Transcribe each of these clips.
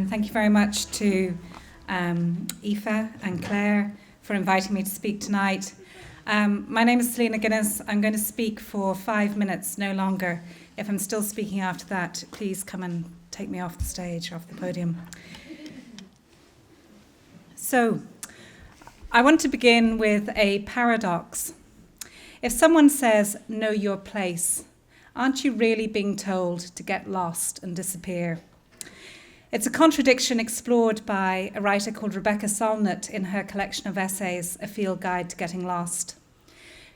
and thank you very much to Aoife and Claire for inviting me to speak tonight. My name is Selina Guinness. I'm going to speak for 5 minutes, no longer. If I'm still speaking after that, please come and take me off the stage, off the podium. So, I want to begin with a paradox. If someone says, know your place, aren't you really being told to get lost and disappear? It's a contradiction explored by a writer called Rebecca Solnit in her collection of essays, A Field Guide to Getting Lost.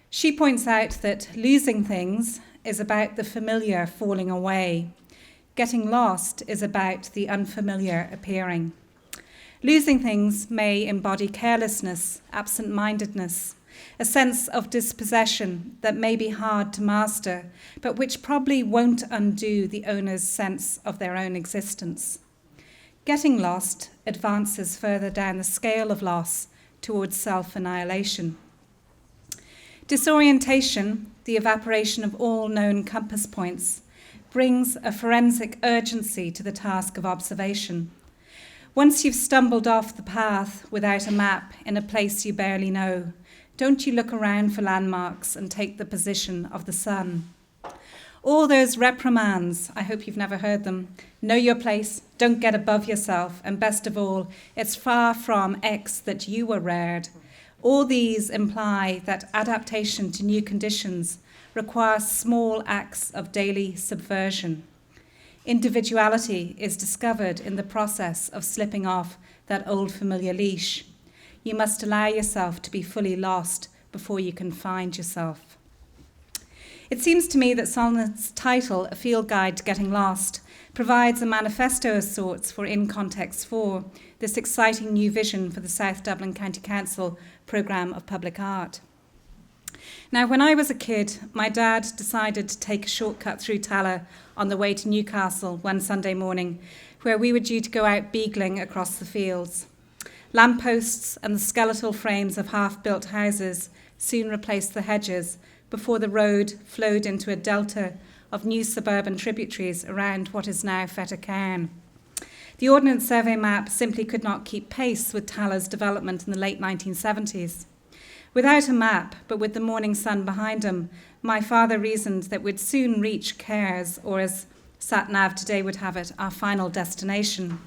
She points out that losing things is about the familiar falling away. Getting lost is about the unfamiliar appearing. Losing things may embody carelessness, absent-mindedness, a sense of dispossession that may be hard to master, but which probably won't undo the owner's sense of their own existence. Getting lost advances further down the scale of loss towards self-annihilation. Disorientation, the evaporation of all known compass points, brings a forensic urgency to the task of observation. Once you've stumbled off the path without a map in a place you barely know, don't you look around for landmarks and take the position of the sun? All those reprimands, I hope you've never heard them, know your place, don't get above yourself, and best of all, it's far from X that you were reared. All these imply that adaptation to new conditions requires small acts of daily subversion. Individuality is discovered in the process of slipping off that old familiar leash. You must allow yourself to be fully lost before you can find yourself. It seems to me that Solnit's title, A Field Guide to Getting Lost, provides a manifesto of sorts for In Context 4, this exciting new vision for the South Dublin County Council programme of public art. Now, when I was a kid, my dad decided to take a shortcut through Tallaght on the way to Newcastle one Sunday morning, where we were due to go out beagling across the fields. Lampposts and the skeletal frames of half-built houses soon replaced the hedges before the road flowed into a delta of new suburban tributaries around what is now Feta Cairn. The Ordnance Survey map simply could not keep pace with Tallagh's development in the late 1970s. Without a map, but with the morning sun behind him, my father reasoned that we'd soon reach Cairns, or as Sat-Nav today would have it, our final destination.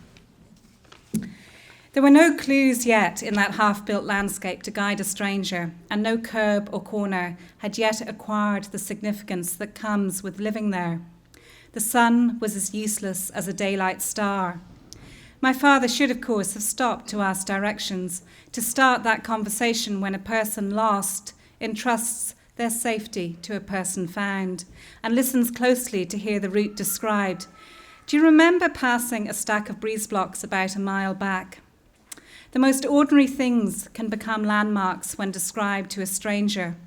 There were no clues yet in that half-built landscape to guide a stranger, and no curb or corner had yet acquired the significance that comes with living there. The sun was as useless as a daylight star. My father should, of course, have stopped to ask directions, to start that conversation when a person lost entrusts their safety to a person found, and listens closely to hear the route described. Do you remember passing a stack of breeze blocks about a mile back? The most ordinary things can become landmarks when described to a stranger.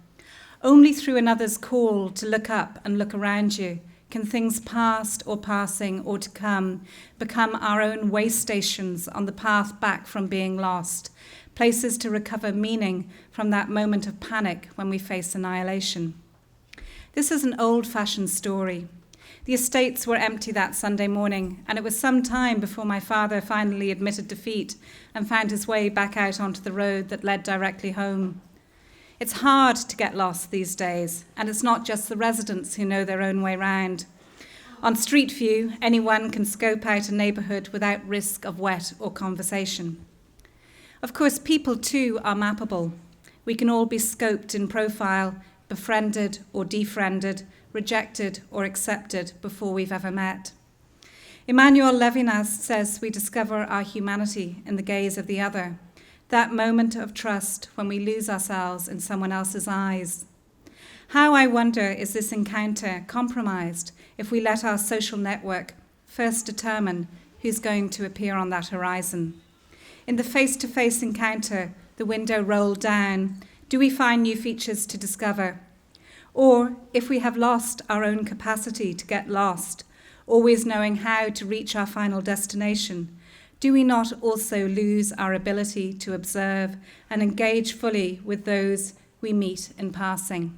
Only through another's call to look up and look around you can things past or passing or to come become our own way stations on the path back from being lost, places to recover meaning from that moment of panic when we face annihilation. This is an old-fashioned story. The estates were empty that Sunday morning, and it was some time before my father finally admitted defeat and found his way back out onto the road that led directly home. It's hard to get lost these days, and it's not just the residents who know their own way round. On Street View, anyone can scope out a neighbourhood without risk of wet or conversation. Of course, people too are mappable. We can all be scoped in profile, befriended or defriended, rejected or accepted before we've ever met. Emmanuel Levinas says we discover our humanity in the gaze of the other, that moment of trust when we lose ourselves in someone else's eyes. How, I wonder, is this encounter compromised if we let our social network first determine who's going to appear on that horizon? In the face-to-face encounter, the window rolled down, do we find new features to discover? Or, if we have lost our own capacity to get lost, always knowing how to reach our final destination, do we not also lose our ability to observe and engage fully with those we meet in passing?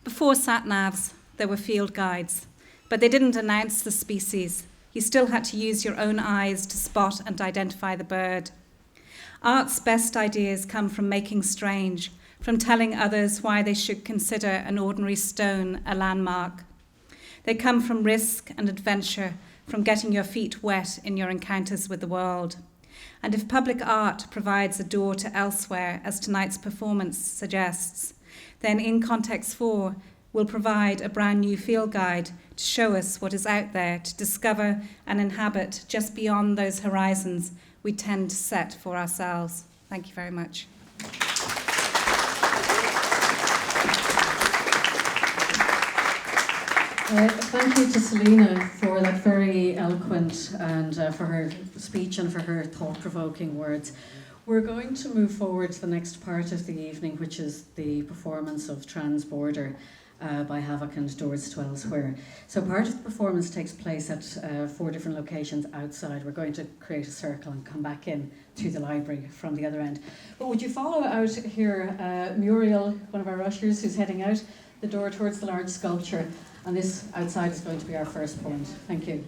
Before sat-navs, there were field guides, but they didn't announce the species. You still had to use your own eyes to spot and identify the bird. Art's best ideas come from making strange, from telling others why they should consider an ordinary stone a landmark. They come from risk and adventure, from getting your feet wet in your encounters with the world. And if public art provides a door to elsewhere, as tonight's performance suggests, then In Context 4 will provide a brand new field guide to show us what is out there, to discover and inhabit just beyond those horizons we tend to set for ourselves. Thank you very much. Thank you to Selina for that very eloquent and for her speech and for her thought-provoking words. We're going to move forward to the next part of the evening, which is the performance of Transborder by Havoc and Doors to Elsewhere. So part of the performance takes place at 4 different locations outside. We're going to create a circle and come back in through the library from the other end. But would you follow out here Muriel, one of our ushers, who's heading out the door towards the large sculpture. And this outside is going to be our first point. Thank you.